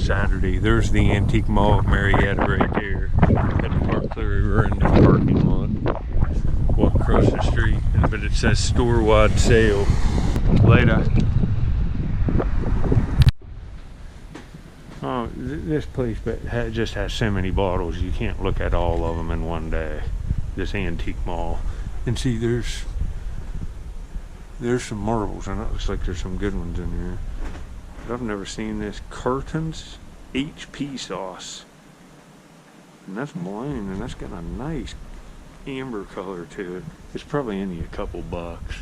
Saturday. There's the antique mall of Marietta right there. Had to park clear in the parking lot. Walk across the street, but it says store-wide sale. Later. Oh, this place just has so many bottles you can't look at all of them in one day. This antique mall, and see, there's some marbles, and it looks like there's some good ones in here. But I've never seen this. Carton's HP sauce, and that's blind, and that's got a nice amber color to it. It's probably only a couple bucks.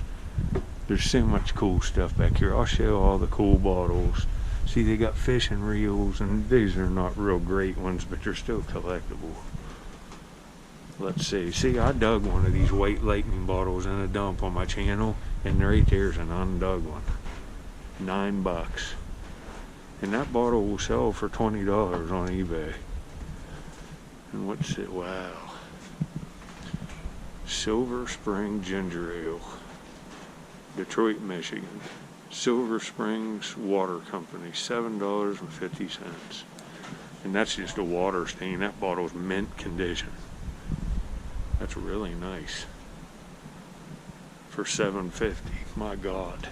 There's so much cool stuff back here. I'll show all the cool bottles. See, they got fishing reels, and these are not real great ones, but they're still collectible. Let's see. See, I dug one of these White Lightning bottles in a dump on my channel, and right there's an undug one. $9. And that bottle will sell for $20 on eBay. And what's it? Wow. Silver Spring Ginger Ale. Detroit, Michigan. Silver Springs Water Company, $7.50. And that's just a water stain. That bottle's mint condition. That's really nice. For $7.50. My God.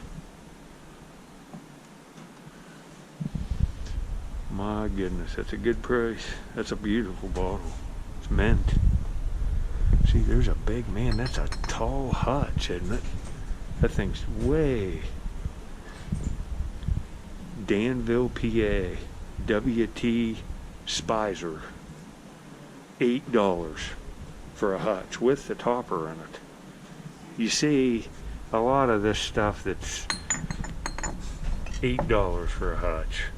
My goodness, that's a good price. That's a beautiful bottle. It's mint. See, there's a big, man, that's a tall hutch, isn't it? That thing's way. Danville, PA. W.T. Spicer. $8 for a hutch with the topper in it. You see a lot of this stuff that's $8 for a hutch.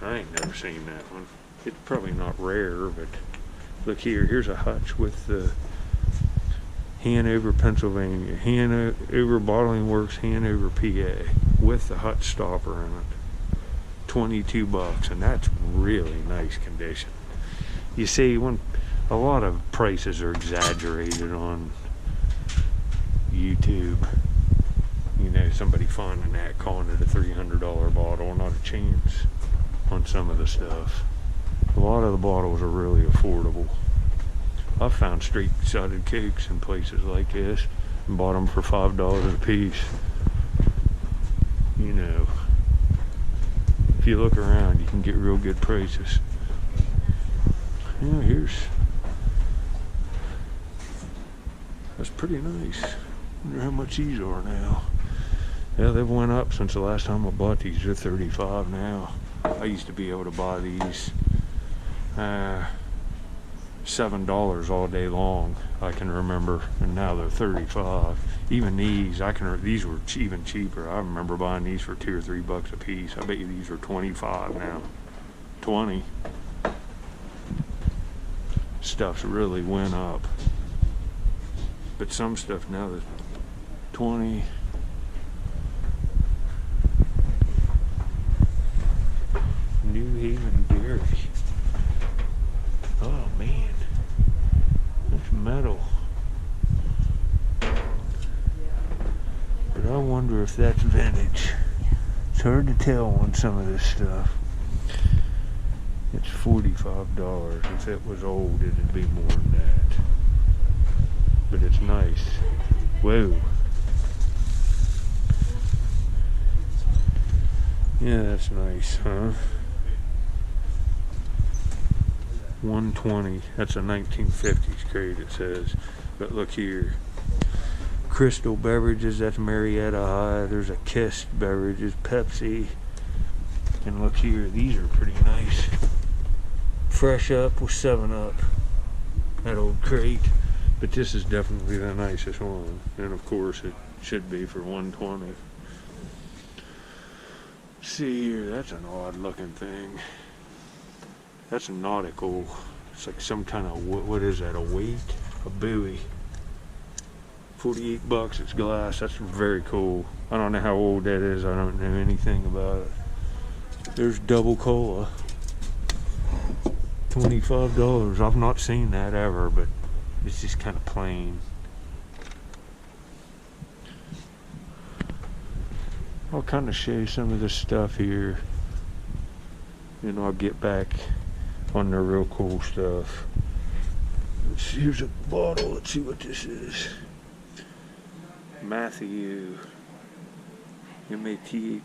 I ain't never seen that one. It's probably not rare, but look here. Here's a hutch with the Hanover, Pennsylvania. Hanover Bottling Works, Hanover, PA, with the hutch stopper in it. $22, and that's really nice condition. You see, when a lot of prices are exaggerated on YouTube. You know, somebody finding that, calling it a $300 bottle, not a chance on some of the stuff. A lot of the bottles are really affordable. I've found straight-sided cakes in places like this and bought them for $5 a piece. You know, if you look around, you can get real good prices. Yeah, that's pretty nice. Wonder how much these are now. Yeah, they've went up since the last time I bought these. They're $35 now. I used to be able to buy these $7 all day long, I can remember, and now they're $35. Even these, these were even cheaper. I remember buying these for $2 or $3 a piece. I bet you these are $25 now. 20. Stuff's really went up. But some stuff now that's 20. New Haven Dairy. Oh man, that's metal. But I wonder if that's vintage. It's hard to tell on some of this stuff. It's $45. If it was old, it'd be more than that. But it's nice. Whoa. Yeah, that's nice, huh? $120. That's a 1950s crate, it says. But look here. Crystal Beverages, that's Marietta High. There's a Kiss Beverages, Pepsi. And look here, these are pretty nice. Fresh Up with 7-Up. That old crate. But this is definitely the nicest one. And of course it should be for $120. See here, that's an odd looking thing. That's a nautical. It's like some kind of, what is that, a weight? A buoy. $48, it's glass. That's very cool. I don't know how old that is. I don't know anything about it. There's Double Cola. $25. I've not seen that ever, but it's just kind of plain. I'll kind of show you some of this stuff here. and I'll get back on the real cool stuff. Here's a bottle. Let's see what this is. Matthew. Mathieu.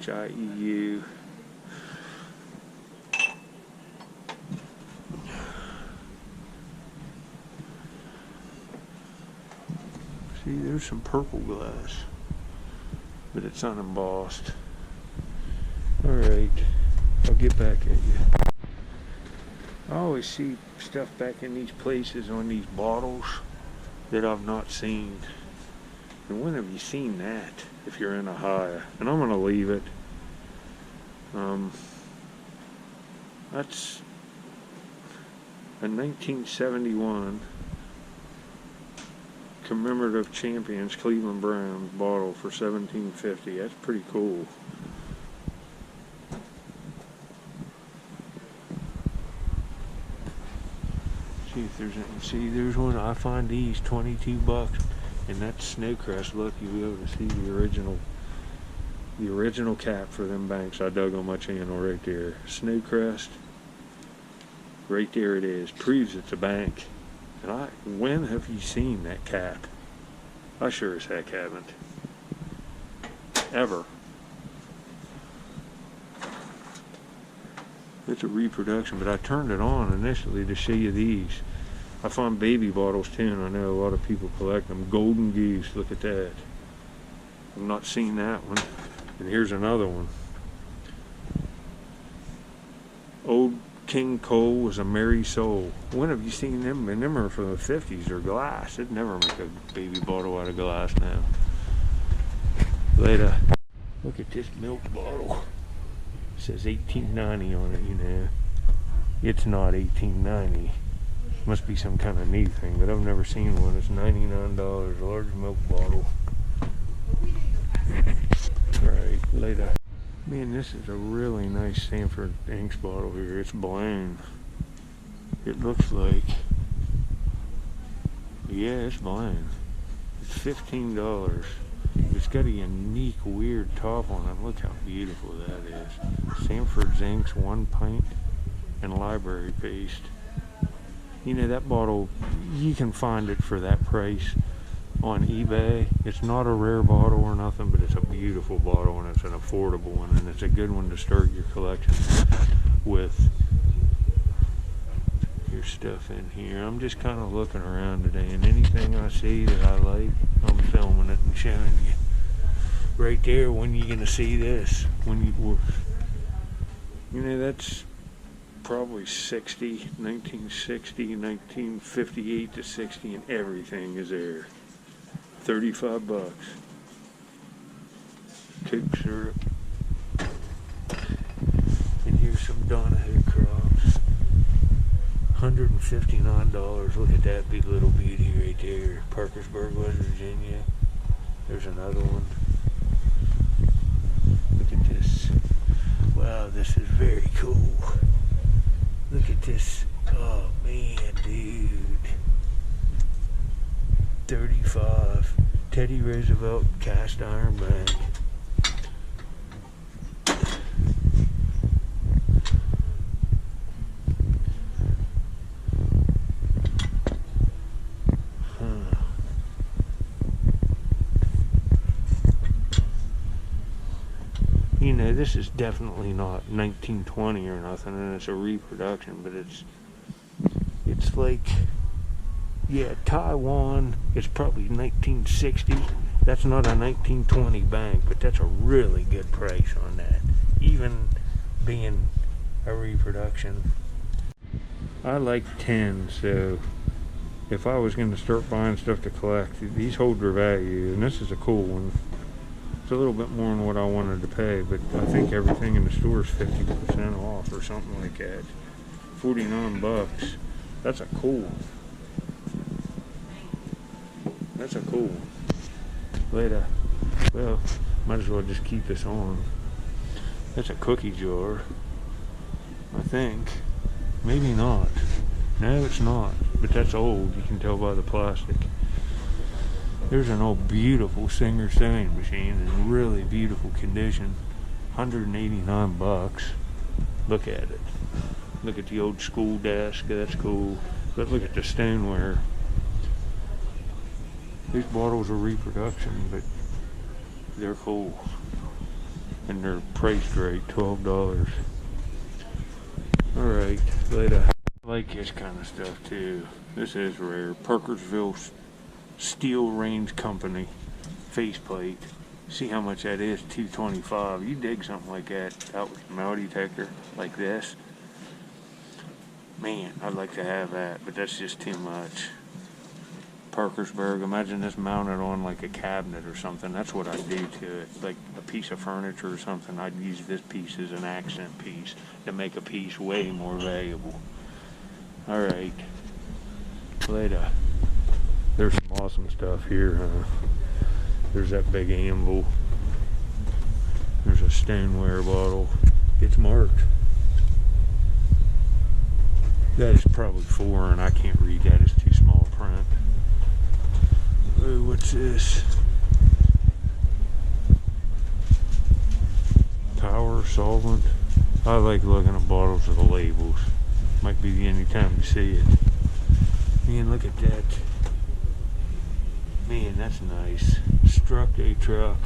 See, there's some purple glass, but it's unembossed. Alright, I'll get back at you. I always see stuff back in these places on these bottles that I've not seen. And when have you seen that if you're in a high? And I'm going to leave it. That's a 1971 commemorative champions Cleveland Browns bottle for $17.50. That's pretty cool. See if there's any. See, there's one. I find these $22, and that's Snowcrest. Look, you'll be able to see the original cap for them banks. I dug on my channel right there. Snowcrest. Right there it is. Proves it's a bank. And when have you seen that cap? I sure as heck haven't. Ever. It's a reproduction, but I turned it on initially to show you these. I found baby bottles too, and I know a lot of people collect them. Golden Goose, look at that. I've not seen that one. And here's another one. Old King Cole was a merry soul. When have you seen them? And them are from the 50s. They're glass. They'd never make a baby bottle out of glass now. Later. Look at this milk bottle. It says 1890 on it, you know. It's not 1890. Must be some kind of neat thing, but I've never seen one. It's $99, large milk bottle. Alright, later. Man, this is a really nice Sanford Inks bottle here. It's blown. It looks like, yeah, it's blown. It's $15. It's got a unique, weird top on it. Look how beautiful that is. Sanford Inks 1 pint and library paste. You know, that bottle, you can find it for that price on eBay. It's not a rare bottle or nothing, but it's a beautiful bottle, and it's an affordable one, and it's a good one to start your collection with. Your stuff in here. I'm just kind of looking around today, and anything I see that I like, I'm filming it and showing you. Right there, when you gonna see this? When you know, that's probably 1960, 1958 to 60, and everything is there. $35. Coke syrup. And here's some Donahue crops. $159. Look at that big little beauty right there. Parkersburg, West Virginia. There's another one. Look at this. Wow, this is very cool. Look at this. Oh man, dude. 35. Teddy Roosevelt cast iron bank. You know, this is definitely not 1920 or nothing, and it's a reproduction, but it's like, yeah, Taiwan, it's probably 1960. That's not a 1920 bank, but that's a really good price on that, even being a reproduction. I like 10, so if I was going to start buying stuff to collect, these hold their value, and this is a cool one. It's a little bit more than what I wanted to pay, but I think everything in the store is 50% off or something like that. $49. That's a cool one. That's a cool one. Later. Well, might as well just keep this on. That's a cookie jar. I think. Maybe not. No, it's not. But that's old. You can tell by the plastic. There's an old beautiful Singer sewing machine in really beautiful condition. $189. Look at it. Look at the old school desk. That's cool. But look at the stoneware. These bottles are reproduction, but they're cool. And they're priced right, $12. Alright, later. I like this kind of stuff too. This is rare. Parkersville Steel Range Company faceplate. See how much that is? $225. You dig something like that out with a metal detector like this? Man, I'd like to have that, but that's just too much. Parkersburg, imagine this mounted on like a cabinet or something. That's what I'd do to it. Like a piece of furniture or something. I'd use this piece as an accent piece to make a piece way more valuable. Alright. Later. There's some awesome stuff here. There's that big anvil. There's a stoneware bottle. It's marked. That is probably foreign. I can't read that. It's too small print. Oh, what's this? Power solvent. I like looking at bottles with the labels. Might be the only time you see it. Man, look at that. Man, that's nice. Struck a truck.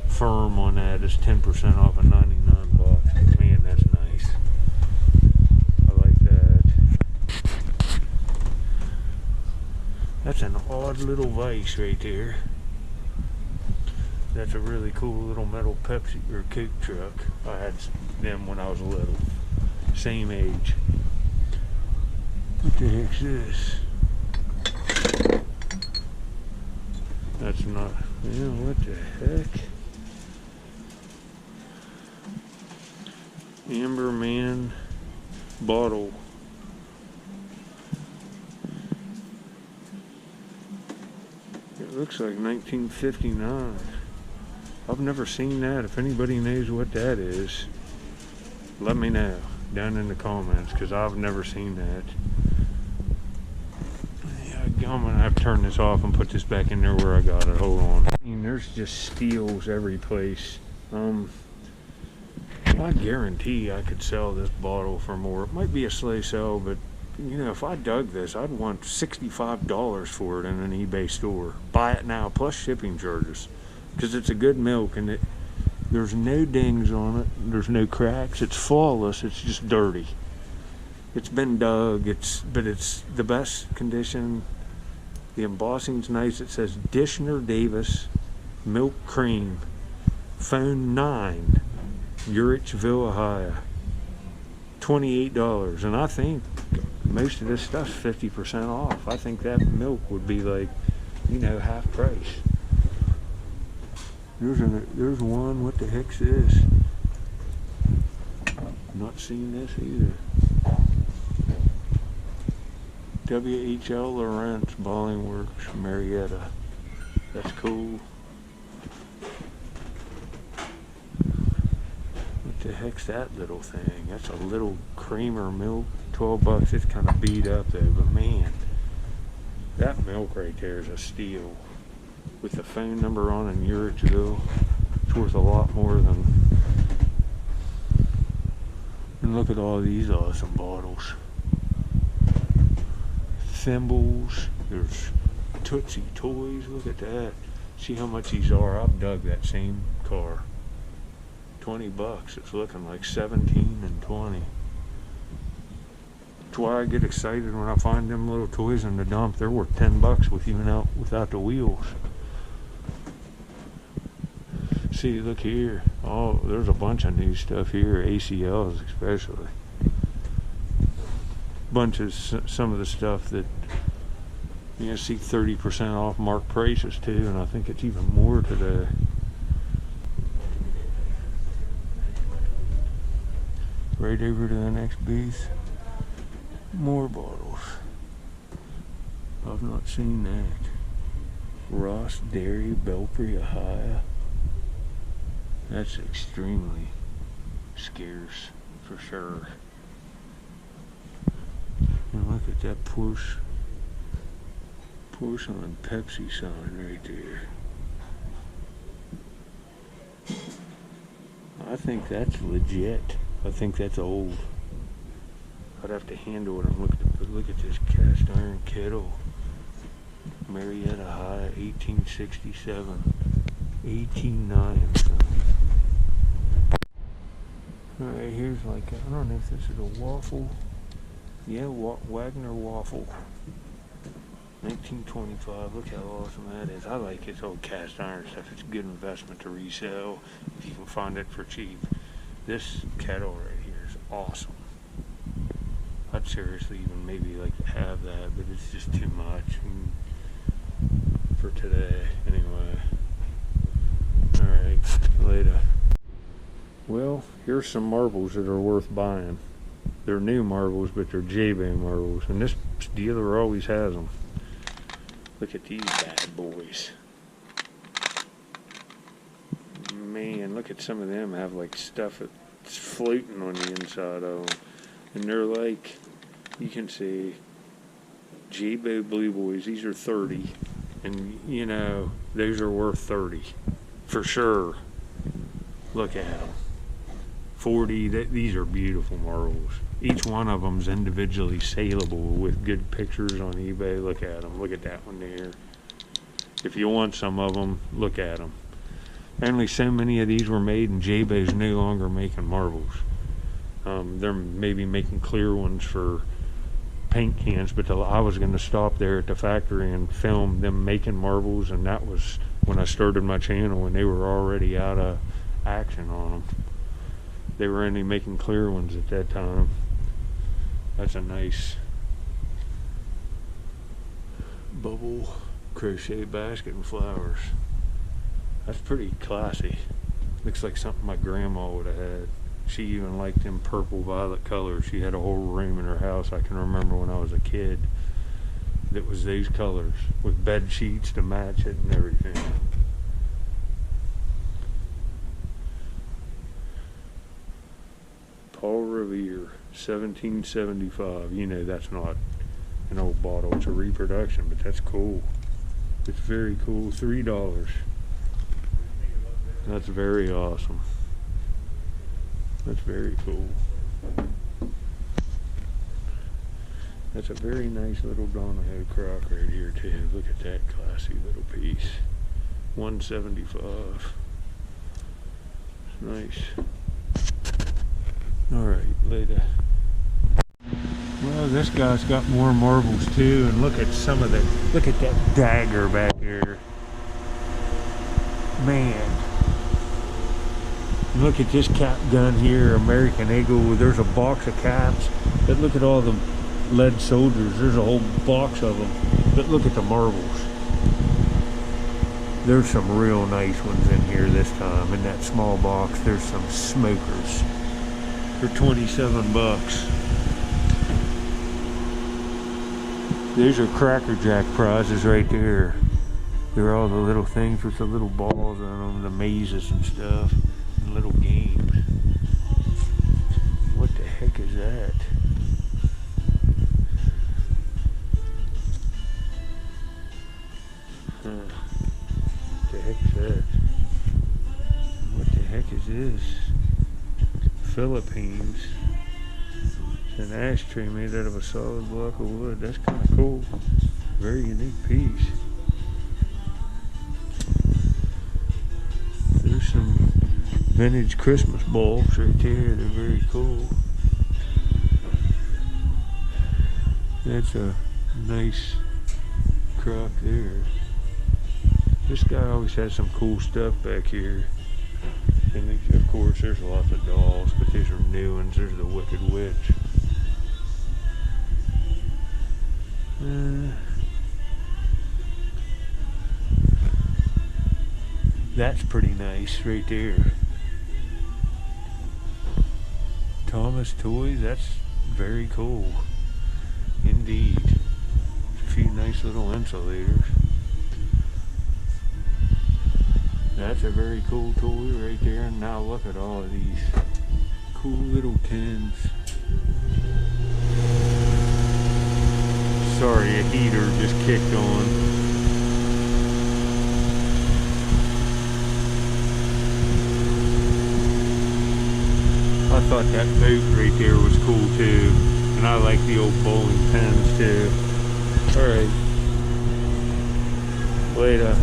Firm on that is 10% off of $99. Man, that's nice. I like that. That's an odd little vise right there. That's a really cool little metal Pepsi or Coke truck. I had them when I was little. Same age. What the heck's this? That's not, what the heck? Amber Man bottle. It looks like 1959. I've never seen that. If anybody knows what that is, let me know down in the comments, because I've never seen that. I'm gonna have to turn this off and put this back in there where I got it. Hold on. I mean, there's just steals every place. I guarantee I could sell this bottle for more. It might be a slow sell, but if I dug this, I'd want $65 for it in an eBay store. Buy it now plus shipping charges, because it's a good milk and there's no dings on it. There's no cracks. It's flawless. It's just dirty. It's been dug. But it's the best condition. The embossing's nice. It says Dishner Davis Milk Cream, Phone 9, Urichville, Ohio. $28. And I think most of this stuff's 50% off. I think that milk would be like, half price. There's one. What the heck's this? Not seen this either. WHL Lawrence Balling Works, Marietta. That's cool. What the heck's that little thing? That's a little creamer milk. $12. It's kind of beat up though, but man, that milk right there is a steal. With the phone number on in Urichville, it's worth a lot more than. And look at all these awesome bottles. Thimbles, there's Tootsie Toys, look at that. See how much these are. I've dug that same car. $20. It's looking like 17 and 20. That's why I get excited when I find them little toys in the dump. They're worth $10 with even out without the wheels. See, look here. Oh, there's a bunch of new stuff here, ACLs especially. Bunch of some of the stuff that see 30% off marked prices too, and I think it's even more today. Right over to the next booth, more bottles. I've not seen that. Ross Dairy, Belpre, Ohio. That's extremely scarce for sure. And look at that porcelain Pepsi sign right there. I think that's legit. I think that's old. I'd have to handle it and look at this cast iron kettle. Marietta High, 1867. 18.9. Alright, here's like, I don't know if this is a waffle. Yeah, Wagner waffle. 1925. Look how awesome that is. I like this old cast iron stuff. It's a good investment to resell if you can find it for cheap. This kettle right here is awesome. I'd seriously even maybe like to have that, but it's just too much for today. Anyway. Alright, later. Well, here's some marbles that are worth buying. They're new marbles, but they're J-Bay marbles, and this dealer always has them. Look at these bad boys. Man, look at some of them have like stuff that's floating on the inside of them. And they're like, you can see, J-Bay Blue Boys, these are 30. And, you know, those are worth 30. For sure. Look at them. 40, these are beautiful marbles. Each one of them's individually saleable with good pictures on eBay. Look at them. Look at that one there. If you want some of them, look at them. Only so many of these were made, and J-Bay's no longer making marbles. They're maybe making clear ones for paint cans, but I was going to stop there at the factory and film them making marbles, and that was when I started my channel, and they were already out of action on them. They were only making clear ones at that time. That's a nice bubble crochet basket and flowers. That's pretty classy. Looks like something my grandma would have had. She even liked them purple violet colors. She had a whole room in her house, I can remember when I was a kid, that was these colors with bed sheets to match it and everything. Paul Revere, 1775. You know that's not an old bottle, it's a reproduction, but that's cool. It's very cool. $3. That's very awesome. That's very cool. That's a very nice little Donahoe crock right here too. Look at that classy little piece. $175. It's nice. Alright, later. Well, this guy's got more marbles too, and look at some of the, look at that dagger back here. Man. Look at this cap gun here, American Eagle. There's a box of caps. But look at all the lead soldiers. There's a whole box of them. But look at the marbles. There's some real nice ones in here this time. In that small box, there's some smokers for 27 bucks. These are Cracker Jack prizes right there. They're all the little things with the little balls on them, the mazes and stuff, and little games. What the heck is that? What the heck is that? What the heck is this? Philippines. It's an ashtray made out of a solid block of wood. That's kind of cool. Very unique piece. There's some vintage Christmas bulbs right there. They're very cool. That's a nice crock there. This guy always has some cool stuff back here. And of course there's lots of dolls, but these are new ones. There's the Wicked Witch. That's pretty nice right there. Thomas Toys, that's very cool. Indeed. A few nice little insulators. That's a very cool toy right there. And now look at all of these cool little tins. Sorry, a heater just kicked on. I I thought that boat right there was cool too. And I like the old bowling pins too. Alright. Later.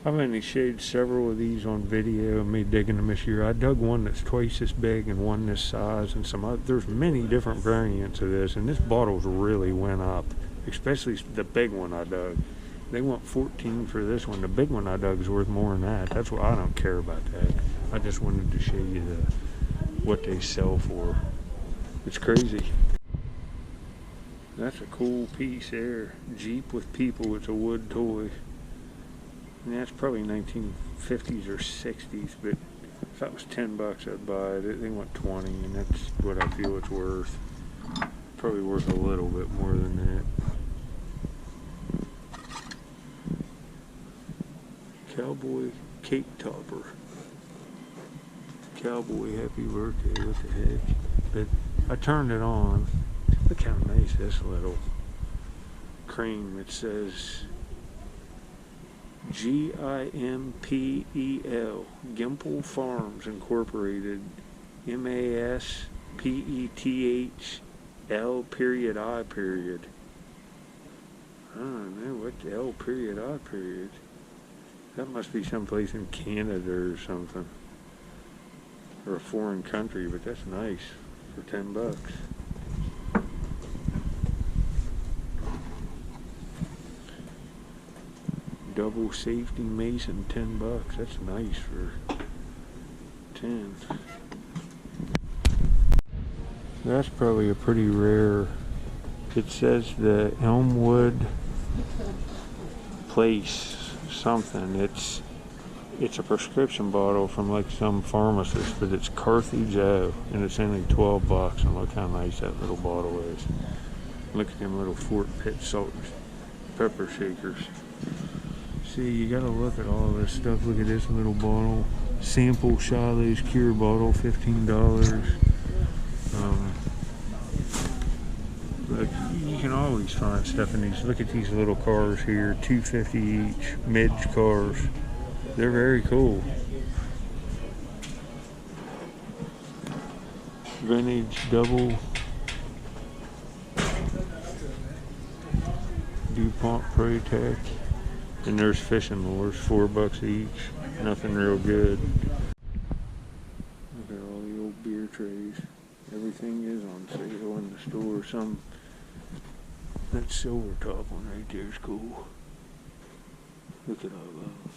I've only showed several of these on video of me digging them this year. I dug one that's twice this big and one this size and some other. There's many different variants of this, and this bottle's really went up, especially the big one I dug. They want 14 for this one. The big one I dug is worth more than that. That's why I don't care about that. I just wanted to show you what they sell for. It's crazy. That's a cool piece there. Jeep with people. It's a wood toy. And that's probably 1950s or 60s, but if that was 10 bucks, I'd buy it. They want 20, and that's what I feel it's worth. Probably worth a little bit more than that. Cowboy cake topper. Cowboy happy birthday, what the heck. But I turned it on. Look how nice this little cream, it says Gimpel, Gimple Farms Incorporated, MASPETHL period I period. I don't know what the L period I period. That must be someplace in Canada or something, or a foreign country, but that's nice for 10 bucks. Double safety mason, 10 bucks. That's nice for 10. That's probably a pretty rare. It says the Elmwood Place something. It's a prescription bottle from like some pharmacist, but it's Carthage O, and it's only 12 bucks. And look how nice that little bottle is. Look at them little Fort Pitt salt and pepper shakers. See, you gotta look at all this stuff. Look at this little bottle. Sample Shiloh's Cure bottle, $15. Look, you can always find stuff in these. Look at these little cars here, $2.50 each. Midge cars. They're very cool. Vintage double DuPont Protect. And there's fishing lures, $4 each. Nothing real good. Look at all the old beer trays. Everything is on sale in the store. That silver top one right there is cool. Look at all those.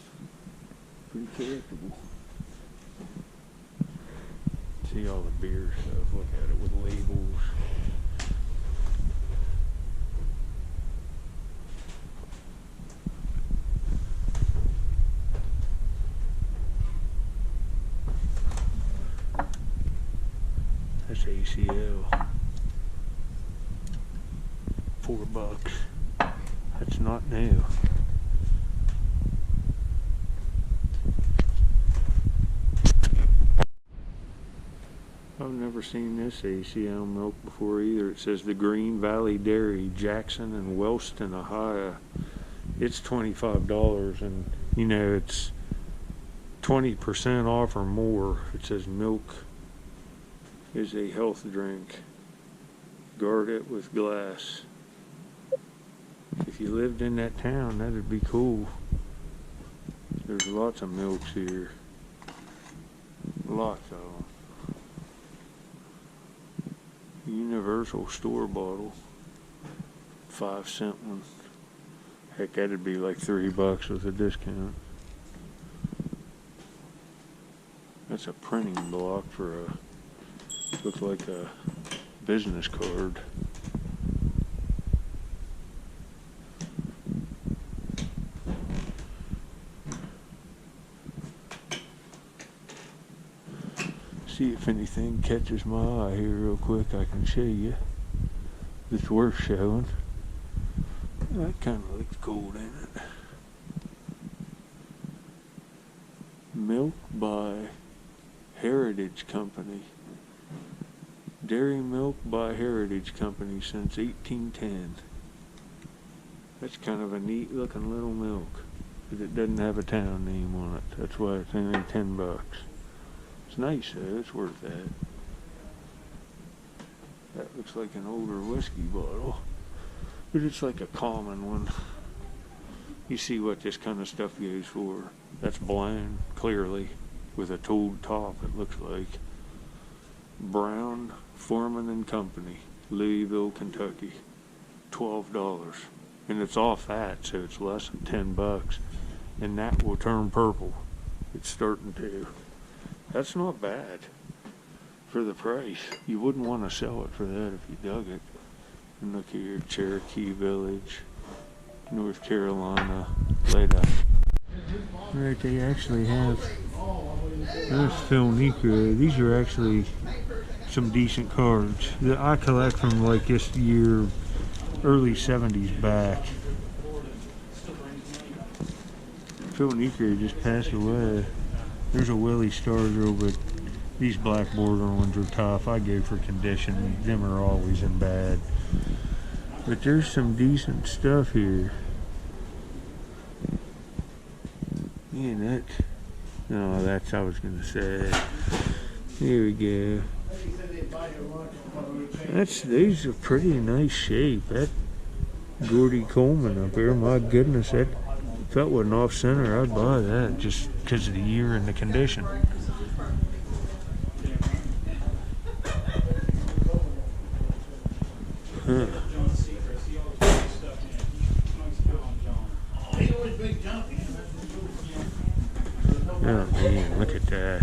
Pretty collectible. See all the beer stuff. Look at it with labels. That's ACL. $4. That's not new. I've never seen this ACL milk before either. It says the Green Valley Dairy, Jackson and Wellston, Ohio. It's $25, and you know it's 20% off or more. It says milk is a health drink. Guard it with glass. If you lived in that town, that'd be cool. There's lots of milks here. Lots of them. Universal store bottle. 5-cent one. Heck, that'd be like $3 with a discount. That's a printing block for a, looks like a business card. See if anything catches my eye here real quick. I can show you. It's worth showing. That kind of looks cool, ain't it? Milk by Heritage Company. Dairy milk by Heritage Company since 1810. That's kind of a neat looking little milk, but it doesn't have a town name on it. That's why it's only $10. It's nice though, it's worth that. That looks like an older whiskey bottle, but it's like a common one. You see what this kind of stuff goes for. That's blown, clearly, with a tooled top, it looks like. Brown, Foreman and Company, Louisville, Kentucky. $12. And it's all fat, so it's less than $10. And that will turn purple. It's starting to. That's not bad for the price. You wouldn't want to sell it for that if you dug it. And look here, Cherokee Village, North Carolina, later. Right, they actually have, there's Phil Necro. These are actually some decent cards that I collect from like this year, early 70s back. Phil Necro just passed away. There's a Willie Stargirl, but these black border ones are tough. I go for condition. Them are always in bad. But there's some decent stuff here. Yeah, that. No, that's I was gonna say. Here we go. These are pretty nice shape. That Gordy Coleman up there, my goodness, that if that wasn't off center, I'd buy that just because of the year and the condition. Huh. Oh man, look at that.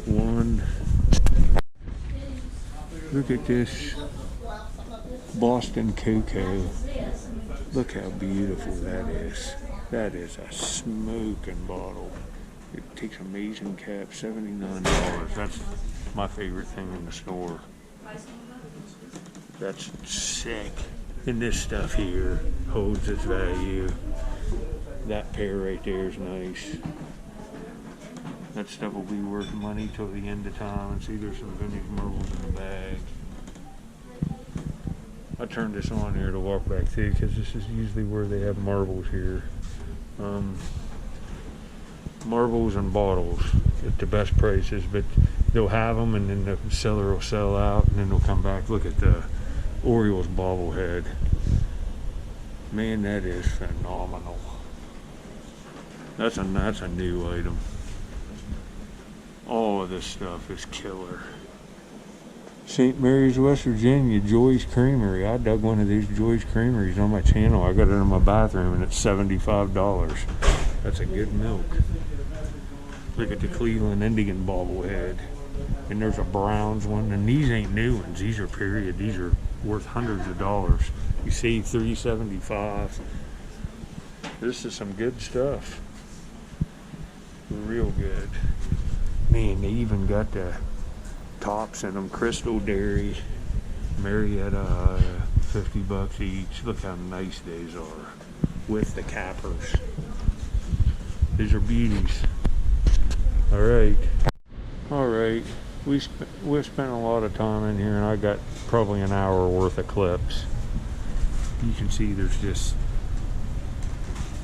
One. Look at this Boston Cocoa. Look how beautiful that is. That is a smoking bottle. It takes amazing cap, $79. That's my favorite thing in the store. That's sick. And this stuff here holds its value. That pair right there is nice. That stuff will be worth money till the end of time. And see, there's some vintage marbles in the bag. I turned this on here to walk back through because this is usually where they have marbles here. Marbles and bottles at the best prices, but they'll have them and then the seller will sell out and then they'll come back. Look at the Orioles bobblehead. Man, that is phenomenal. That's a new item. All of this stuff is killer. St. Mary's, West Virginia, Joy's Creamery. I dug one of these Joy's Creameries on my channel. I got it in my bathroom and it's $75. That's a good milk. Look at the Cleveland Indian bobblehead. And there's a Browns one. And these ain't new ones. These are period. These are worth hundreds of dollars. You see, $375. This is some good stuff. Real good. Man, they even got the tops in them. Crystal Dairy, Marietta, $50 each. Look how nice these are with the cappers. These are beauties. All right. We spent a lot of time in here, and I got probably an hour worth of clips. You can see there's just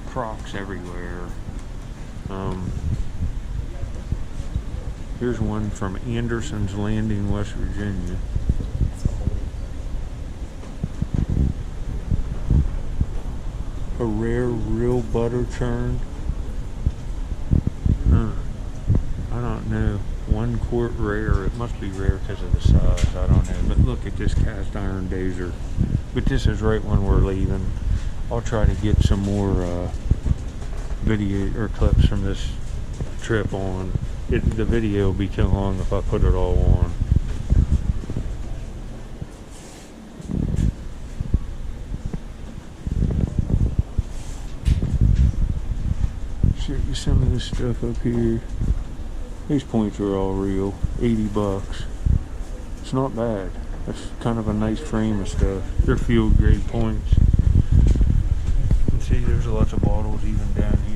Crocs everywhere. Here's one from Anderson's Landing, West Virginia. A rare, real butter churn. I don't know. 1 quart rare. It must be rare because of the size. I don't know. But look at this cast iron dazer. But this is right when we're leaving. I'll try to get some more video or clips from this trip on. The video will be too long if I put it all on. Show you some of this stuff up here. These points are all real. $80. It's not bad. That's kind of a nice frame of stuff. They're field grade points. You can see there's lots of bottles even down here.